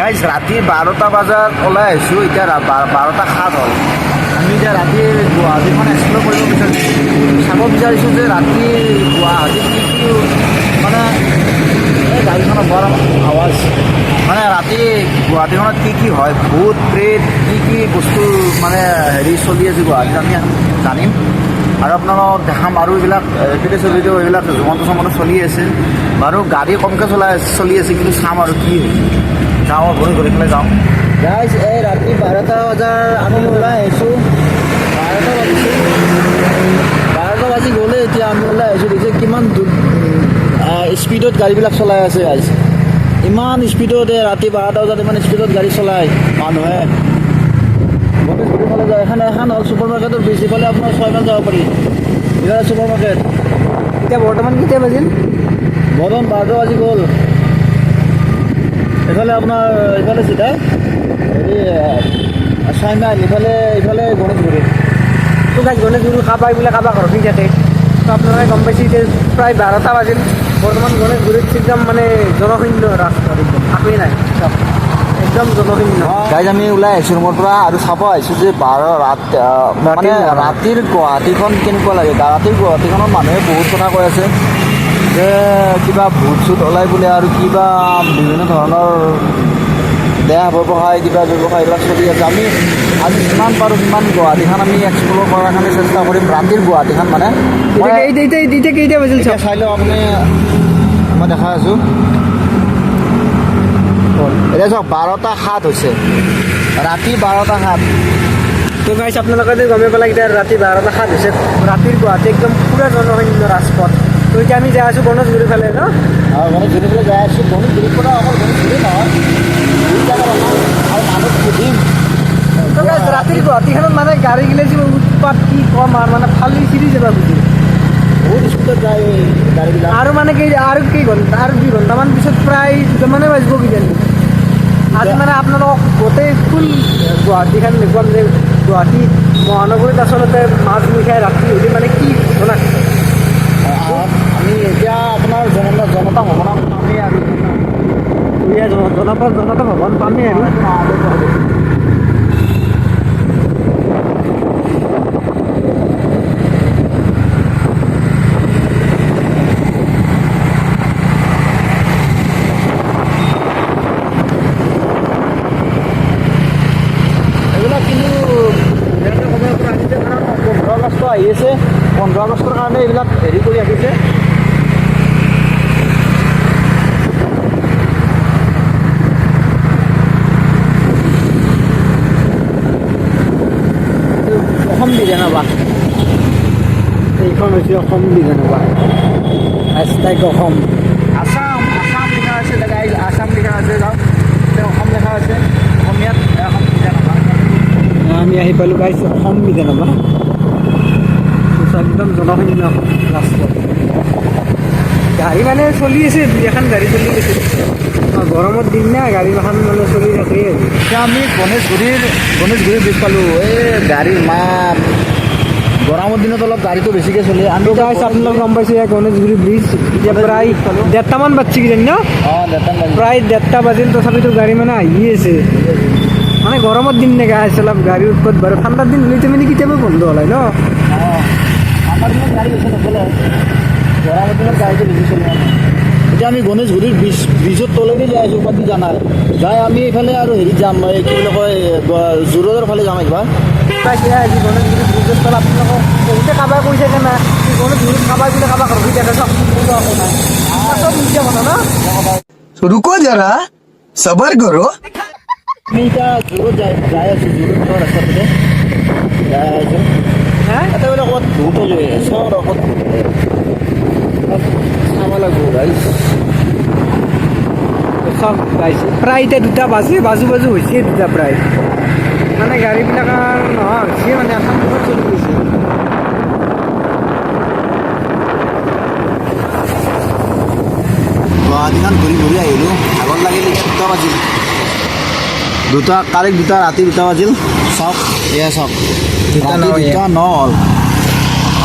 Guys ৰাতি 12টা বজাত ওলাই আহিছোঁ, এতিয়া 12টা 7 হ'ল। আমি এতিয়া ৰাতি গুৱাহাটীখন এক্সপ্ল'ৰ কৰিব বিচাৰিছোঁ, চাব বিচাৰিছোঁ যে ৰাতি গুৱাহাটীত কি কি মানে এই গাড়ীখনৰ বৰ আৱাজ, মানে ৰাতি গুৱাহাটীখনত কি কি হয়, ভূত প্ৰেত কি কি বস্তু মানে হেৰি চলি আছে গুৱাহাটীত আমি জানিম আৰু আপোনালোকক দেখাম। আৰু এইবিলাক এপিডে ভিডিঅ' এইবিলাক জমন্ত চলি আছে বাৰু, গাড়ী কমকৈ চলি আছে, কিন্তু চাম আৰু কি যাওঁ ঘূৰি ঘূৰি পেলাই যাওঁ। গাইজ এই ৰাতি 12টা বজাৰ আমি ওলাই আহিছোঁ, 12টা বাজি গ'লে এতিয়া আমি ওলাই আহিছোঁ। দেখিছে কিমান স্পীডত গাড়ীবিলাক চলাই আছে গাইজ, ইমান স্পীডত ৰাতি 12টা বজাত ইমান স্পীডত গাড়ী চলায় মানুহে। গণেশগুৰিৰ ফালে যায়, এখন হ'ল ছুপাৰ মাৰ্কেটৰ ব্ৰিজ, ইফালে আপোনাৰ 6 মাইল যাব পাৰি, ইফালে ছুপাৰ মাৰ্কেট। এতিয়া বৰ্তমান কেতিয়া বাজিল? বৰ্তমান 12টা বাজি গ'ল। এইফালে আপোনাৰ ইফালে চিধাই হেৰি 6 মাইল, ইফালে গণেশগুৰি। তো গাইজ গণেশগুৰি কাৰোবাৰ এইবিলাক কাৰোবাৰ ঘৰত দি থাকে, তো আপোনালোকে গম পাইছে যে প্ৰায় 12টা বাজিল। বৰ্তমান গণেশগুৰিত একদম মানে জনশূন্য ৰাস্তা, একদম একোৱেই নাই, একদম জনশূন্য। গাইজ আমি ওলাই আহিছোঁ ৰুমৰ পৰা আৰু চাব আহিছোঁ যে মানে ৰাতিৰ গুৱাহাটীখন কেনেকুৱা লাগে। ৰাতিৰ গুৱাহাটীখনত মানুহে বহুত কথা কৈ আছে যে কিবা ভূত চুত ওলাই বোলে, আৰু কিবা বিভিন্ন ধৰণৰ বেয়া ব্যৱসায় কিবা ব্যৱসায় এইবিলাক চলি আছে। আমি যিমান পাৰোঁ সিমান গুৱাহাটীখন আমি এক্সপ্ল'ৰ কৰাৰ কাৰণে চেষ্টা কৰিম, ৰাতিৰ গুৱাহাটীখন মানে। এতিয়া কেইটা বাজিল চাই লওঁ আপুনি, মই দেখাই আছোঁ। এতিয়া চাওক 12টা 7 হৈছে, ৰাতি 12টা 7। তো গাইজ আপোনালোকে গমে পালে এতিয়া ৰাতি 12টা 7 হৈছে। ৰাতিৰ গুৱাহাটী একদম পূৰা জনশূন্য ৰাজপথ। তো এতিয়া আমি যাই আছোঁ গণেশগুৰিৰ ফালে ন, গণেশগুৰিৰ ফালে যাই আছোঁ। গণেশগুৰিৰ পৰা অকল গণেশগুৰি নহয়, বহুত জেগাত আৰু মানুহ সুধিম। তো গাইজ ৰাতিৰ গুৱাহাটীখনত মানে গাড়ীগিলা যে উৎপাত কি কম, আৰু মানে ফালি চিৰি যাবা বুজি বহুত স্পীডত যায় গাড়ীবিলাক। আৰু মানে আৰু 2 ঘণ্টামান পিছত প্ৰায় 2টামানে বাজিব কিজানি। আজি মানে আপোনালোকক গোটেই ফুল গুৱাহাটীখন দেখুৱাম যে গুৱাহাটী মহানগৰীত আচলতে মাজনিশাই ৰাতি হ'লে মানে কি ঘটনা। আমি এতিয়া আপোনাৰ জনতা ভৱনক পামেই আৰু জনতা ভৱন পামেই আৰু এইবিলাক কিন্তু সময়ৰ পৰা আহিছে, কাৰণ 15 আগষ্ট আহি আছে, 15 আগষ্টৰ কাৰণে এইবিলাক হেৰি কৰি ৰাখিছে। অসম বিধানসভা, এইখন হৈছে অসম বিধানসভা, hashtag অসম। আসাম লিখা আছে, আসাম লিখা আছে, যাওক অসম লিখা আছে অসমীয়াত, অসম বিধানসভা। আমি আহি পালোঁ গাইজ অসম বিধানসভা, একদম জনশূন্য ৰাস্তাত। গাড়ী মানে চলি আছে, 2 গাড়ী চলি আছে। গৰমৰ দিন না, গাড়ী এখন মানে চলি থাকে। এতিয়া আমি গণেশগুৰিৰ ব্ৰিজ পালোঁ। এই গাড়ীৰ মাত, গৰমৰ দিনত অলপ গাড়ীটো বেছিকৈ চলে। আমি গাইজ আপোনালোক গম পাইছে গণেশগুৰি ব্ৰিজ এতিয়া প্ৰায় 1:30মান বাজছে কিজানি ন, প্ৰায় 1:30 বাজিল, তথাপিতো গাড়ী মানে আহি আছে। মানে গৰমৰ দিন নে গাইজ, অলপ গাড়ী উৎপাত বাৰু। ঠাণ্ডাৰ দিন হ'লে মানে কেতিয়াবা বন্ধ হ'লে ন। আমাৰ দিনত গাড়ী বেছি নচলে, গৰমৰ দিনত গাড়ীটো বেছি চলে। এতিয়া আমি গণেশগুৰিৰ ব্ৰিজৰ তলেদি যাই আছোঁ, উপাধি জানাই যাই আমি এইফালে আৰু হেৰিত যাম, এই কি বুলি কয় জোৰদৰ ফালে যাম একবাৰ। আজি গণেশগুৰি ব্ৰিজৰ তলত আপোনালোকক বহুতে কাবাৰ কৈছে যে না গণেশগুৰিত কাবাৰ বোলে কাবাৰ ঘৰ হৈ থাকে, চব নাই চব মিছা কথা ন। रुको जरा सबर करो। আমি এতিয়া জোৰত যাই আছোঁ, জোৰত ৰাস্তাটোতে যাই আছোঁ। হা এটা বোলে ক'ৰবাত ভূত হৈ চব অকল চাব লাগিব গাইজ। চব গাইছে প্ৰায় এতিয়া 2টা বাজু হৈছে, 2টা প্ৰায়। মানে গাড়ীবিলাকৰ নহয় হৈছে, মানে এখন চলি গৈছে। গুৱাহাটীখন ঘূৰি আহিলোঁ, ভাগৰ লাগিল। এতিয়া 2টা বাজিল, কাৰেক্ট 2টা, ৰাতি 2টা বাজিল। চাওক এয়া চাওক, ৰাতি 2টা 9 হ'ল,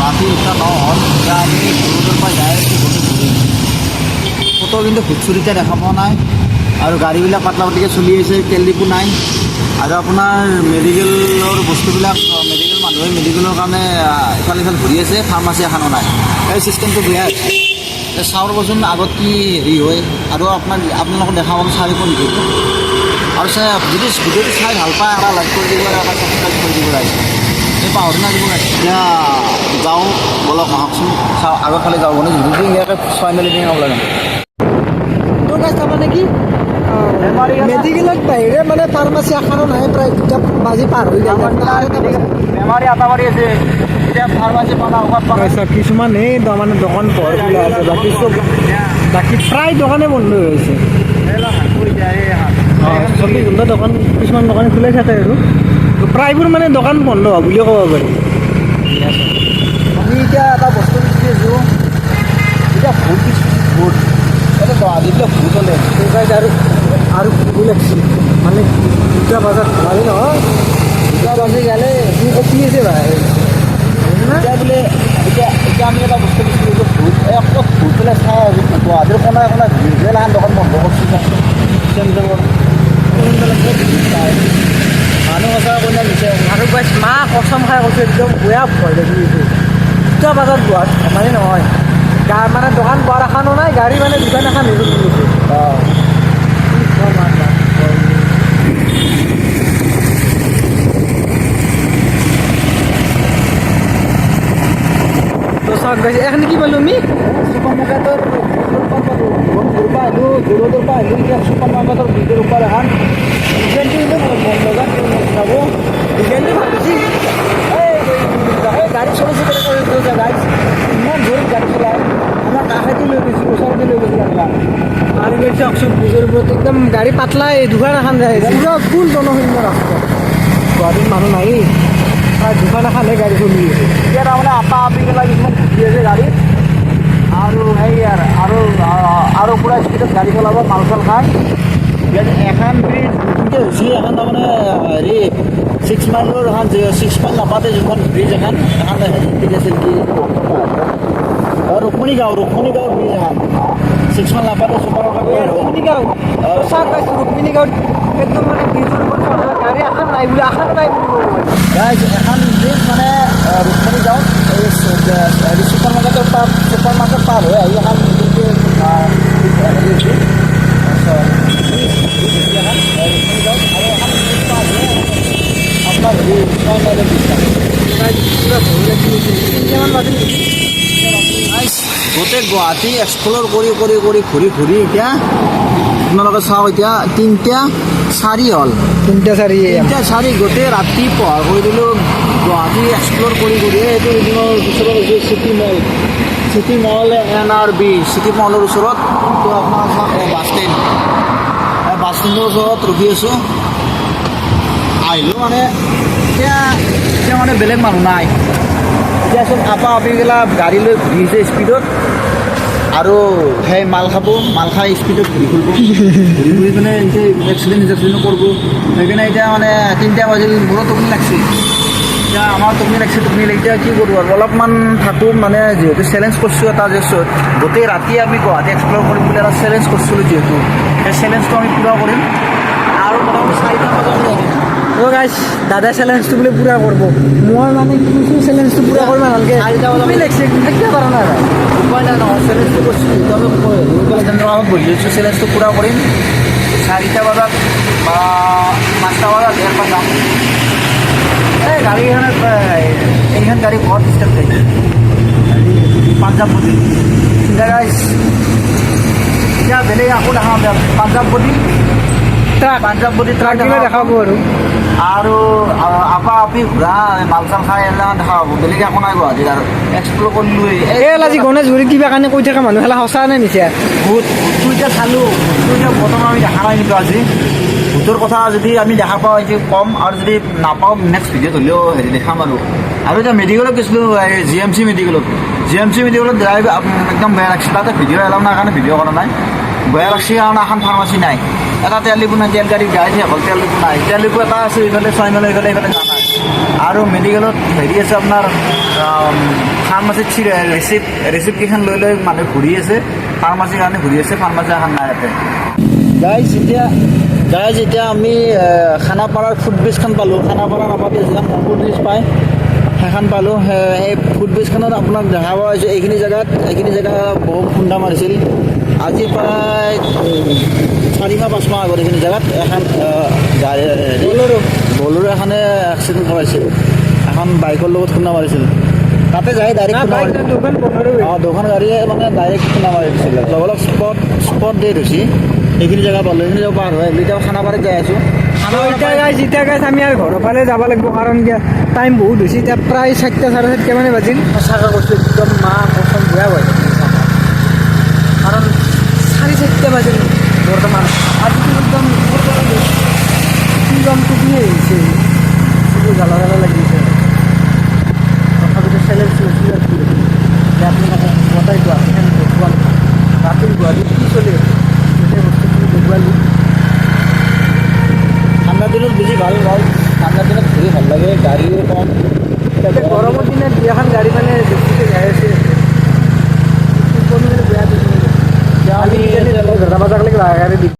ৰাতি 2টা 9 হ'ল। এতিয়া আমি ঘৰৰ পৰা যাই আছোঁ গণেশগুৰি। ক'তো কিন্তু ভুট চুৰিটা দেখা পোৱা নাই। আৰু গাড়ীবিলাক পাতলা পাতলিকৈ চলি আছে, তেল ডিপু নাই। আৰু আপোনাৰ মেডিকেলৰ বস্তুবিলাক মেডিকেল মানুহে মেডিকেলৰ কাৰণে ইফাল সিফাল ঘূৰি আছে, ফাৰ্মাচী এখনো নাই। এই চিষ্টেমটো বেয়া হৈছে। চাওঁ ৰ'বচোন আগত কি হেৰি হয়। আৰু আপোনালোকক দেখাব চাৰিশ ভিডিঅ'টো। আৰু যদি ভিডিঅ'টো চাই ভাল পায় এটা লাইক কৰি দিব আৰু এটা ছাবস্ক্ৰাইব কৰি দিব ৰাইজ। এই পাহৰি নাযাব ৰাইজ। এতিয়া যাওঁ বলক আহকচোন, চাওঁ আগৰ ফালে যাওঁ মানে যদি ইয়াকে চাই মেলি পিনে ওলাই তোৰ কাছে তাৰমানে কি মেডিকেলত বাহিৰে মানে ফাৰ্মাচী এখনো নাই, প্ৰায় 2টা বাজি পাৰ হৈ গ'ল। বেমাৰী আটা মাৰি আছে, এতিয়া ফাৰ্মাচী পালা কিছুমান এই তাৰমানে দোকান পোহাৰ খোলা আছে, বাকী প্ৰায় দোকানে বন্ধ হৈ আছে। 24 ঘণ্টা দোকান কিছুমান দোকান খোলাই থাকে আৰু প্ৰায়বোৰ মানে দোকান বন্ধ হোৱা বুলিয়ে ক'ব পাৰি। আমি এতিয়া এটা বস্তু বিচাৰি আছোঁ, এতিয়া ভোট ভোট এটা গুৱাহাটীবিলাক ভোট হ'লে আৰু ভুল লাগছিল মানে 2টা বজাত ধেমালি নহয়, 2টা বাজি গ'লে কপি আছে ভাই। এতিয়া বোলে এতিয়া আমি এটা বস্তু বিচাৰি আছোঁ, ভোট ক'ত ভোট পেলাই চাই আছোঁ গুৱাহাটীৰ কোনাই কোনাই ঘূৰি এখন দোকান বন্ধ কৰিছোঁ চেণ্টাৰৰ মানুহ সঁচা কইনা দিছে আৰু বাইছ মাহ কচম খাই কৈছোঁ, একদম বেয়া ভয় লাগি গৈছে। 2টা বজাত যোৱাত ধেমালি নহয়। মানে দোকান পোৱাৰ এখনো নাই, গাড়ী মানে দোকান এখন হৈ গৈছে। অঁ তো চাওক গাইছে এখন কি পালোঁ আমি ছুপাৰ মাৰ্কেটৰ ঘূৰবা আহিলোঁ, জোৰদৰ পৰা আহিলোঁ, এতিয়া ছুপাৰ মাৰ্কেটৰ ভিতৰৰ ওপৰ এখন ডিজাইনটো বজাত চাব ডিজাইনটো ভাল হৈছে। এই গাড়ী চলাইছে গাড়ী ইমান জোৰত গাড়ী চলায়, আমাৰ কাষেদি লৈ গৈছোঁ, ওচৰতে লৈ গৈছোঁ আপোনাক। আৰু গৈছে অকচোন ব্ৰিজৰ ওপৰত একদম গাড়ী পাতলা, এই দোকান এখন যায় পুৰা ফুল জনশূন্য ৰাস্তা, গুৱাহাটীত মানুহ নায়েই, প্ৰায় দোকান এখনহে গাড়ী চলি আছে। এতিয়া তাৰমানে আপা আপি গেলা কিছুমান ঘূৰি আছে গাড়ীত, আৰু সেই আৰু পূৰা স্পীডত গাড়ী চলাব, মাল চাল খাই। এখন ব্ৰিজ নতুনকৈ হৈছে, এখন তাৰমানে হেৰি 6 মাইলৰ এখন 6 মাইল নাপাতে যিখন ব্ৰিজ এখন হেৰি আছিল কি ৰুক্মণী গাঁও ব্ৰিজ এখন 6 মাইল নাপাতে চুপাৰ ৰুক্মিণীগাঁও চাওক গাইছ, ৰুক্মিণীগাঁৱত একদম মানে ব্ৰিজৰ ওপৰত গাড়ী এখন নাই বুলি এখন নাই বুলি ক'ব পাৰি। গাইজ এখন ব্ৰিজ মানে ৰুক্মণী গাঁৱত এই চুপাৰ মাৰ্কেট পাৰ হৈ আহি এখন নতুনকৈ হেৰি হৈছে আপোনাৰ হেৰি 6 মাইলৰ গোটেই গুৱাহাটী এক্সপ্ল'ৰ কৰি ঘূৰি এতিয়া আপোনালোকে চাওক, এতিয়া 3টা 4 হ'ল, 3টা 4 3টা 4 গোটেই ৰাতি পোহাৰ কৰি দিলোঁ গুৱাহাটী এক্সপ্ল'ৰ কৰি এইটো ওচৰত হৈছে চিটি মল NRB চিটি মলৰ ওচৰত। তো আপোনাৰ চাওক বাছ ষ্টেণ্ডৰ ওচৰত ৰখি আছোঁ, আহিলোঁ মানে এতিয়া মানে বেলেগ মানুহ নাই। এতিয়াচোন আপা আপি গেলা গাড়ী লৈ ঘূৰিছে স্পীডত, আৰু সেই মাল খাই স্পীডত ঘূৰি পিনে এতিয়া এক্সিডেণ্ট কৰিব। সেইকাৰণে এতিয়া মানে 3টা বাজিল, মোৰো টোপনি লাগছে। এতিয়া আমাৰ টোপনি লাগছে, এতিয়া কি কৰোঁ আৰু অলপমান থাকোঁ, মানে যিহেতু চেলেঞ্জ কৰিছোঁ এটা যে গোটেই ৰাতি আমি গুৱাহাটী এক্সপ্ল'ৰ কৰিম বুলি এটা চেলেঞ্জ কৰিছিলোঁ, যিহেতু সেই চেলেঞ্জটো আমি পূৰা কৰিম। আৰু মোটামুটি 4টা বজাত আহিম। অ' গাইছ, দাদা চেলেঞ্জটো বোলে পূৰা কৰিব, মই মানে কি কৈছোঁ চেলেঞ্জটো পূৰা কৰিব নালাগে, তুমি লাগছে থাকিব পাৰা নাই উপায় নাই নহয়, চেলেঞ্জটো কৰিছোঁ যিহেতু আমি বহি আছোঁ, চেলেঞ্জটো পূৰা কৰিম। 4টা বজাত বা 5টা বজাত এৰপৰা যাম। এই এইখন গাড়ী বহুত ডিষ্টাৰ্ব থাকে, পাঞ্জাৱ বডি গাইছ। এতিয়া বেলেগ আকৌ দেখাম, পাঞ্জাৱ বডি ট্ৰাক দেখাব আৰু আপা আপি ঘূৰা মাল চাল খাই এইবিলাক দেখা পাব, বেলেগ একো নাই গুৱাহাটীত। আৰু এক্সপ্ল'ৰ কৰিলোঁ আজি গণেশগুৰিত কিবা কাৰণে কৈ থাকে মানুহ খেলা সঁচা নে মিছা? ভোটটো এতিয়া চালোঁ, ভোটটো এতিয়া বৰ্তমান আমি দেখা নাই কিন্তু আজি ভোটৰ কথা যদি আমি দেখা পাওঁ এতিয়া কম, আৰু যদি নাপাওঁ নেক্সট ভিডিঅ'ত হ'লেও হেৰি দেখাম। আৰু এতিয়া মেডিকেলত গৈছিলোঁ, GMC মেডিকেলত ড্ৰাইভ একদম বেয়া লাগিছে, তাতে ভিডিঅ' এলাও নাই কাৰণে ভিডিঅ' কৰা নাই। বেয়া লাগছে কাৰণ এখন ফাৰ্মাচী নাই, এটা তেল ডিপু নাই, তেল গাড়ী শেষ হ'ল, তেল ডিপু নাই, তেল ডিপু এটা আছে এইফালে 6 মাইলৰ এইফালে জানাই। আৰু মেডিকেলত হেৰি আছে আপোনাৰ ফাৰ্মাচীত ৰিচিপ্ট কেইখন লৈ মানুহে ঘূৰি আছে, ফাৰ্মাচীৰ কাৰণে ঘূৰি আছে, ফাৰ্মাচী এখন নাই ইয়াতে। গাইজ এতিয়া আমি খানাপাৰাৰ ফুট ব্ৰিজখন পালোঁ। খানাপাৰা নাপাতি যিখন ফুট ব্ৰিজ পায় সেইখন পালোঁ। সেই ফুট ব্ৰিজখনত আপোনাক দেখা পোৱা হৈছে এইখিনি জেগা বহুত খুন্দা মাৰিছিল। আজি প্ৰায় 4-5 মাহ আগত এইখিনি জেগাত এখন বলেৰো এখনে এক্সিডেণ্ট কৰাইছিল। এখন বাইকৰ লগত খুন্দা মাৰিছিল। তাতে যাই ডাইৰেক্ট দুখন গাড়ীয়ে মানে ডাইৰেক্ট খুন্দা মাৰি দিছিলে। লগ স্পট ডেট হৈছে। এইখিনি জেগা পালোঁ। এইখিনি জেগা পাৰ হয় এতিয়া খানাপাৰাত যাই আছোঁ। এতিয়া গাইজ আমি আৰু ঘৰৰ ফালে যাব লাগিব, কাৰণ এতিয়া টাইম বহুত হৈছে। এতিয়া প্ৰায় 4:30 মানে বাজিল। সঁচাকৈ কৈছোঁ একদম কচম বেয়া হয়। কাৰণ 4:30 বাজিল বৰ্তমান। আজিতো একদম টোপনি আহিছে, জ্বালা লাগিছে। তথাপিতো চেলেঞ্জ লৈছিল আপোনালোকক বতাই দেখুৱাম ৰাতিৰ গুৱাহাটীত কি চলে সেই বস্তুখিনি দেখুৱালোঁ। ঠাণ্ডা দিনত বেছি ভাল। ঠাণ্ডা দিনত ঘূৰি ভাল লাগে, গাড়ীও কম। গৰমৰ দিনত এখন গাড়ী মানে বেছিকৈ যাই আছে, বেয়া দিছে। আমি 10টা বজালৈকে গাড়ী